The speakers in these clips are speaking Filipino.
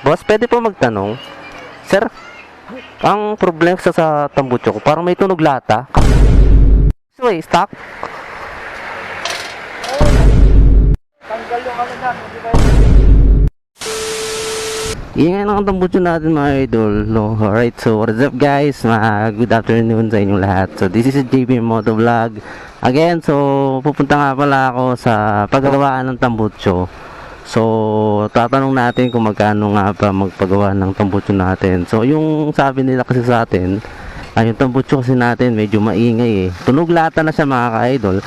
Boss, pwede po magtanong? Sir, ang problema sa tambucho ko, parang may tunog lata. So, stock? Tanggal yung ano na, di ba? Ingay ng tambucho natin mga idol. No? Alright, so what's up guys? Good afternoon sa inyong lahat. So this is JP Moto Vlog. Again, so pupunta nga pala ako sa paggawaan ng tambucho. So tatanong natin kung magkano nga ba magpagawa ng tambucho natin. So yung sabi nila kasi sa atin, yung tambucho kasi natin medyo maingay eh. Tunog lata na siya mga ka-idol.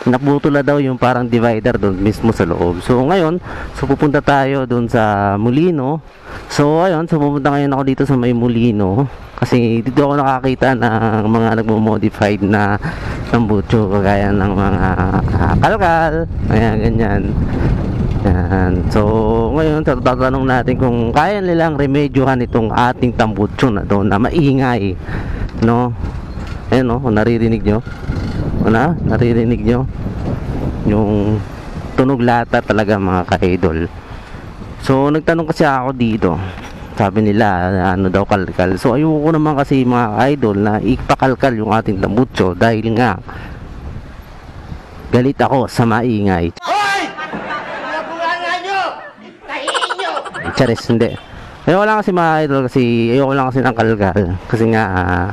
Naputula daw yung parang divider doon mismo sa loob. So ngayon, pupunta tayo doon sa Molino. So ayun, pupunta ngayon ako dito sa may Molino kasi dito ako nakakita ng mga nagmo-modified na tambucho kagaya ng mga kalkal, ayan, ganyan. Yan. So ngayon, tatanong natin kung kaya nilang remedyohan itong ating tambucho na doon na maingay, no? Ayun, no, kung naririnig nyo. Wala, naririnig nyo yung tunog lata talaga mga ka-idol. So nagtanong kasi ako dito, sabi nila ano daw kalkal. So ayoko naman kasi mga ka-idol na ipakalkal yung ating tambucho dahil nga galit ako sa maingay. Hoy! Nabulangan nyo! Tahiin nyo! Charis, hindi. Ayoko lang kasi mga idol kasi ayoko lang kasi ng kalkal kasi nga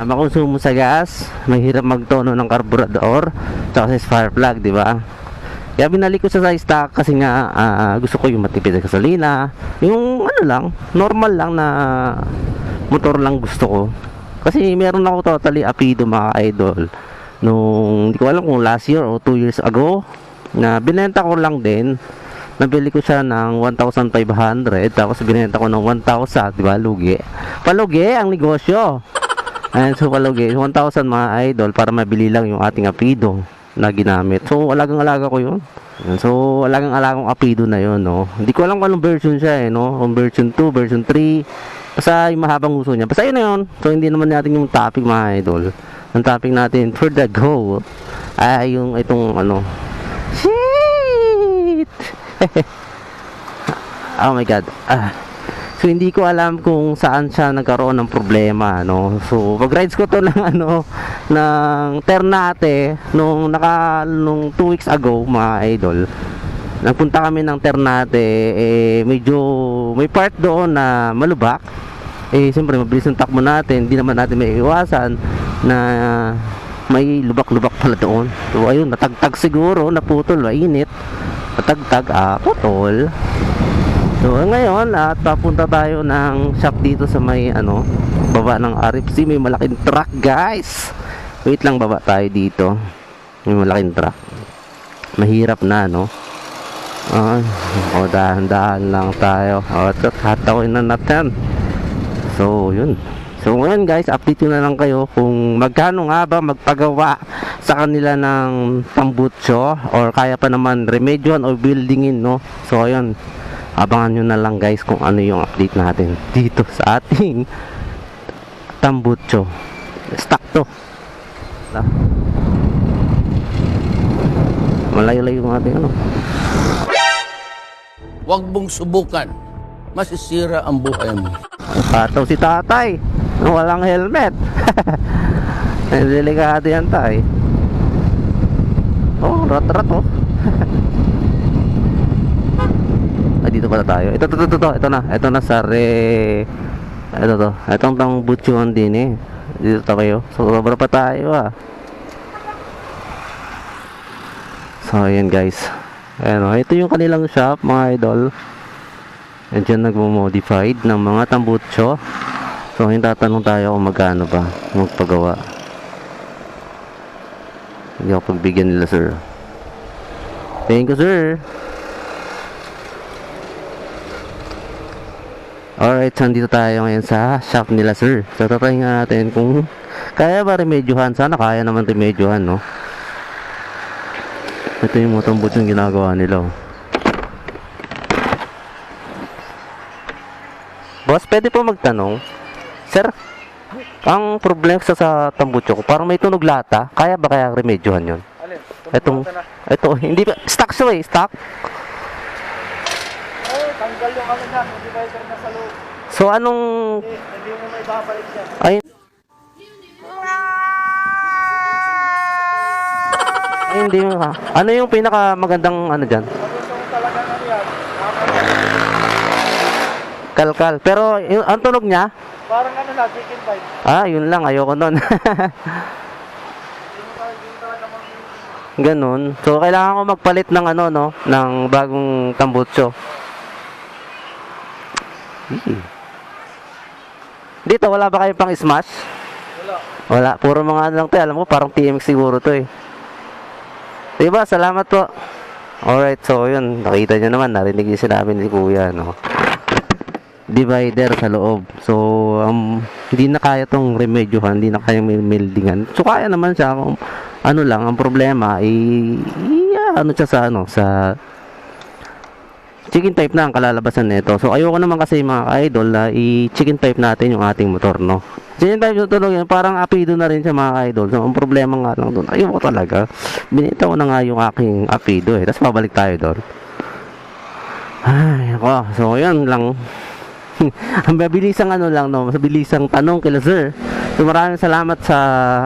makonsumo sa gas, mahirap magtono ng karburador tsaka sa spark plug, di ba? Kaya binalik ko siya sa stock kasi nga gusto ko yung matipid sa gasolina, yung ano lang, normal lang na motor lang gusto ko. Kasi meron ako totally apido mga idol nung hindi ko alam kung last year o 2 years ago na binenta ko lang din. Nabili ko siya ng 1,500 tapos binenta ko ng 1,000, di ba? Lugi. Palugi ang negosyo. And so palugi 1,000 mga idol para mabili lang yung ating apido na ginamit. So alagang-alaga ko yun. So alagang-alagang apido na yun, no. Hindi ko alam kung anong version siya eh, no. Kung version 2, version 3. Basta yung mahabang uso niya. Basta yun na yun. So hindi naman natin yung topic mga idol. Ang topic natin for the go ay yung itong ano. Shit! Oh my god. So hindi ko alam kung saan siya nagkaroon ng problema, no. So pag rides ko to ng ano ng Ternate nung 2 weeks ago mga idol. Nagpunta kami ng Ternate, medyo may part doon na malubak. Siyempre mabilis ang takbo natin, hindi naman natin maiiwasan na may lubak-lubak pala doon. So ayun, natagtag siguro, naputol, mainit. Patagtag, putol. So ngayon at papunta tayo ng shop dito sa may ano baba ng RFC. May malaking truck guys. Wait lang, baba tayo dito. May malaking truck. Mahirap na, no. Dahan-dahan lang tayo. Hatawin na natin. So yun. So ngayon guys, update ko na lang kayo kung magkano nga ba magpagawa sa kanila ng tambucho or kaya pa naman remedyohan or buildingin, no. So ayun, abangan nyo na lang guys kung ano yung update natin dito sa ating tambucho. Stock to. Malayo-layo yung ating ano. Huwag mong subukan. Masisira ang buhay mo. Pataw si tatay na walang helmet. Delikado yan tay. Oh, rat-rat oh. Dito pala tayo. Ito na sa ito to. Itong tambuchuan din eh. Dito tayo. So, sobra pa tayo So, ayan guys. Ayan, ito yung kanilang shop mga idol. And dyan nagmo-modified ng mga tambucho. So ngayon tatanong tayo kung magkano ba magpagawa. Hindi ako pagbigyan nila sir. Thank you sir. Alright, so nandito tayo ngayon sa shop nila sir. So tatayin nga natin kung kaya ba remedyohan. Sana kaya naman remedyohan, no. Ito yung mga tambucho yung ginagawa nila oh. Boss, pwede po magtanong? Sir, ang problema sa tambucho ko, parang may tunog lata. Kaya ba kaya remedyohan yun? Alin? Ito, hindi ba? Stock siya eh, stock? Tanggal yung ano na, yung divider na sa loob. So anong... Hindi mo may babalik dyan. Ay... Ay, hindi mo ka. Ano yung pinaka magandang ano dyan? Magandang talaga ano yan. Kalkal. Pero yung, ang tunog niya? Parang ano na, chicken bite. Ah, yun lang. Ayoko nun. Ganun. So, kailangan ko magpalit ng ano, no? Ng bagong tambutso. Dito, wala ba kayo pang smash? Wala. Wala. Puro mga ano lang to. Alam mo, parang TMX siguro to eh. Diba? Salamat po. Alright, so yun. Nakita nyo naman. Narinig yung sinabi ni Kuya, no? Divider sa loob. So, hindi na kaya tong remedyohan. Hindi na kaya meldingan. So, kaya naman siya. Kung ano lang, ang problema, ano siya sa, ano, sa chicken type na ang kalalabasan nito. So, ayoko naman kasi mga ka-idol na i-chicken type natin yung ating motor, no? Chicken type yung tunog yan, parang apido na rin siya mga ka-idol. So, ang problema nga lang doon, ayoko talaga. Binita ko na nga yung aking apido eh. Tapos, pabalik tayo doon. Ay, ako. So, yun lang. Ang mabilisang ano lang, no? Mabilisang tanong kila sir. So, maraming salamat sa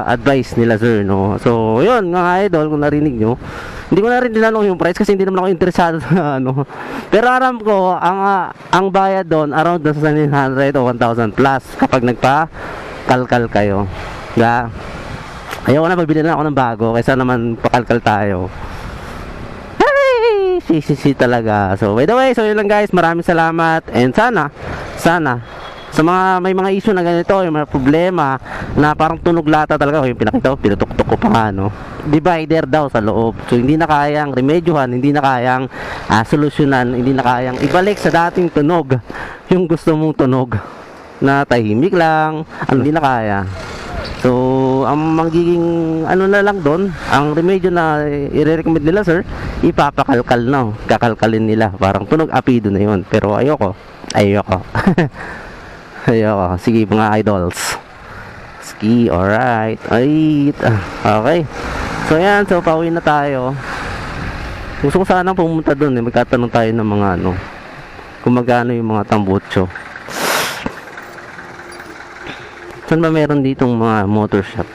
advice nila sir, no? So, yun, mga idol, kung narinig nyo, hindi ko na rin tinanong yung price kasi hindi naman ako interesado sa ano. Pero aram ko, ang bayad doon, around sa 900 o 1,000 plus kapag nagpa-kalkal kayo. Diba? Ayaw ko na, magbili na ako ng bago kaysa naman pakalkal tayo. CCC talaga. So, by the way, so yun lang guys. Maraming salamat. And sana, sa mga may mga issue na ganito, yung mga problema na parang tunog lata talaga, yung pinakita ko, pinutok-tok ko pa nga, no? Divider daw sa loob. So, hindi na kayang remedyohan, hindi na kayang solusyonan, hindi na kayang ibalik sa dating tunog yung gusto mong tunog na tahimik lang, hindi na kaya. So, ang magiging ano na lang doon, ang remedyo na i-recommend nila sir, ipapakalkal na, kakalkalin nila, parang tunog apido na yun. Pero ayoko. Ayoko. Sige mga idols. Ski, alright. Ay, okay. So yan, so pauwi na tayo. Gusto ko sanang pumunta doon eh, magtatanong tayo ng mga ano, kung magkano yung mga tambutso. Saan ba meron ditong mga motor shop?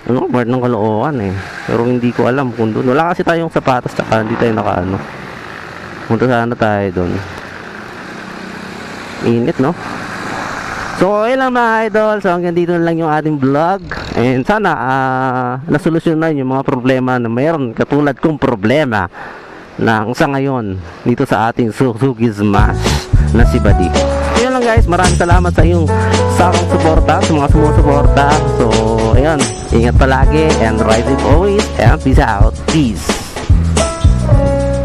Ano, part ng Caloocan eh. Pero hindi ko alam kung doon. Wala kasi tayong sapatos, tsaka hindi tayo nakaano. Punta sana tayo doon. Init, no? So, ayun lang mga idol. So, hanggang dito na lang yung ating vlog. And sana, nasolusyonan yung mga problema na mayroon. Katulad kong problema na sa ngayon, dito sa ating Suzuki Smash na si Buddy. Yun lang guys, maraming salamat sa iyong sakong suporta, sa mga sumusuporta. So, ayun, ingat palagi and ride safe always and peace out. Peace.